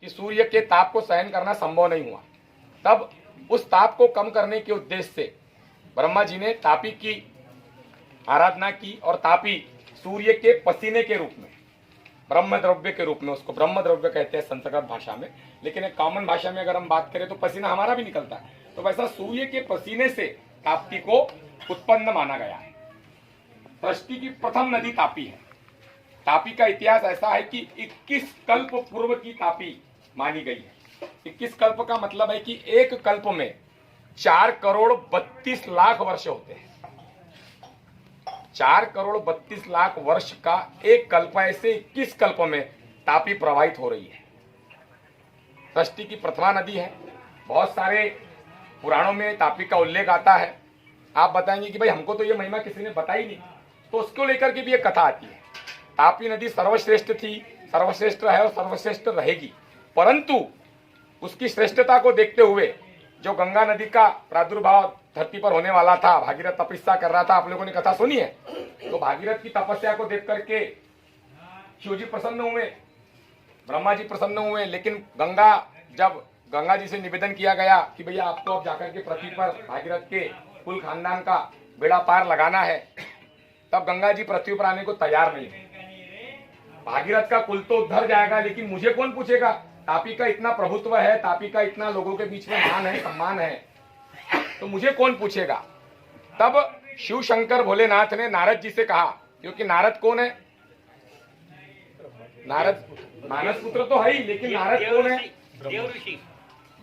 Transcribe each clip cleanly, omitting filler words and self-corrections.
कि सूर्य के ताप को सहन करना संभव नहीं हुआ। तब उस ताप को कम करने के उद्देश्य से ब्रह्मा जी ने तापी की आराधना की और तापी सूर्य के पसीने के रूप में, ब्रह्म द्रव्य के रूप में, उसको ब्रह्म द्रव्य कहते हैं संस्कृत भाषा में, लेकिन एक कॉमन भाषा में अगर हम बात करें तो पसीना हमारा भी निकलता है, तो वैसा सूर्य के पसीने से ताप्ती को उत्पन्न माना गया है। सृष्टि की प्रथम नदी तापी है। तापी का इतिहास ऐसा है कि 21 कल्प पूर्व की तापी मानी गई है। 21 कल्प का मतलब है कि एक कल्प में 4 करोड़ 32 लाख वर्ष होते हैं। 4 करोड़ 32 लाख वर्ष का एक कल्प, ऐसे 21 कल्प में तापी प्रवाहित हो रही है। सृष्टि की प्रथमा नदी है। बहुत सारे पुराणों में तापी का उल्लेख आता है। आप बताएंगे कि भाई हमको तो ये महिमा किसी ने बताई नहीं, तो उसको लेकर के भी एक कथा आती है। तापी नदी सर्वश्रेष्ठ थी, सर्वश्रेष्ठ है और सर्वश्रेष्ठ रहेगी, परंतु उसकी श्रेष्ठता को देखते हुए जो गंगा नदी का प्रादुर्भाव धरती पर होने वाला था, भागीरथ तपस्या कर रहा था, आप लोगों ने कथा सुनी है। तो भागीरथ की तपस्या को देख करके शिव जी प्रसन्न हुए, ब्रह्मा जी प्रसन्न हुए, लेकिन जब गंगा जी से निवेदन किया गया कि भैया आपको अब जाकर के पृथ्वी पर भागीरथ के कुल खानदान का बेड़ा पार लगाना है, तब गंगा जी पृथ्वी पर आने को तैयार नहीं थे। भागीरथ का कुल तो उधर जाएगा, लेकिन मुझे कौन पूछेगा? तापी का इतना प्रभुत्व है, तापी का इतना लोगों के बीच में मान है, सम्मान है, तो मुझे कौन पूछेगा? तब शिव शंकर भोलेनाथ ने नारद जी से कहा, क्योंकि नारद कौन है? नारद मानस पुत्र तो है ही, लेकिन नारद कौन है?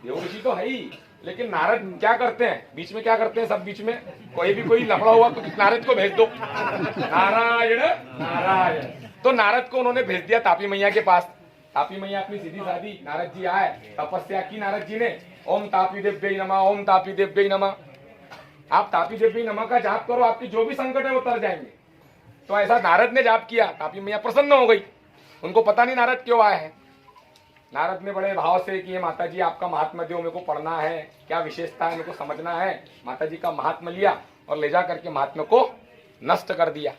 देव ऋषि तो है ही, लेकिन नारद क्या करते हैं? बीच में क्या करते हैं? सब बीच में कोई लफड़ा हुआ तो नारद को भेज दो, नारायण नारायण। तो नारद को उन्होंने भेज दिया तापी मैया के पास। तापी मैया अपनी सीधी सादी, नारद जी आए, तपस्या की नारद जी ने, ओम तापी देव्यै नमः, ओम तापी देव्यै नमः। आप तापी देव्यै नमः का जाप करो, आपकी जो भी संकट है वो तर जाएंगे। तो ऐसा नारद ने जाप किया, तापी मैया प्रसन्न हो गई। उनको पता नहीं नारद क्यों आए हैं। नारद ने बड़े भाव से कि माता जी आपका महात्मा दो, मेरे को पढ़ना है, क्या विशेषता है मेरे को समझना है। माता जी का महात्मा लिया और ले जा करके महात्मा को नष्ट कर दिया,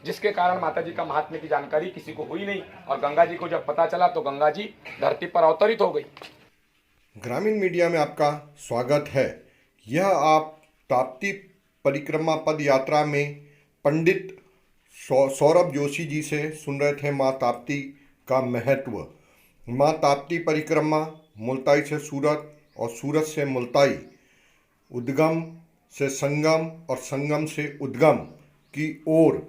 जिसके कारण माता जी का महात्म्य की जानकारी किसी को हुई नहीं, और गंगा जी को जब पता चला तो गंगा जी धरती पर अवतरित हो गई। ग्रामीण मीडिया में आपका स्वागत है। यह आप ताप्ती परिक्रमा पद यात्रा में पंडित सौरभ जोशी जी से सुन रहे थे माँ ताप्ती का महत्व। माँ ताप्ती परिक्रमा मुल्ताई से सूरत और सूरत से मुल्ताई, उद्गम से संगम और संगम से उद्गम की ओर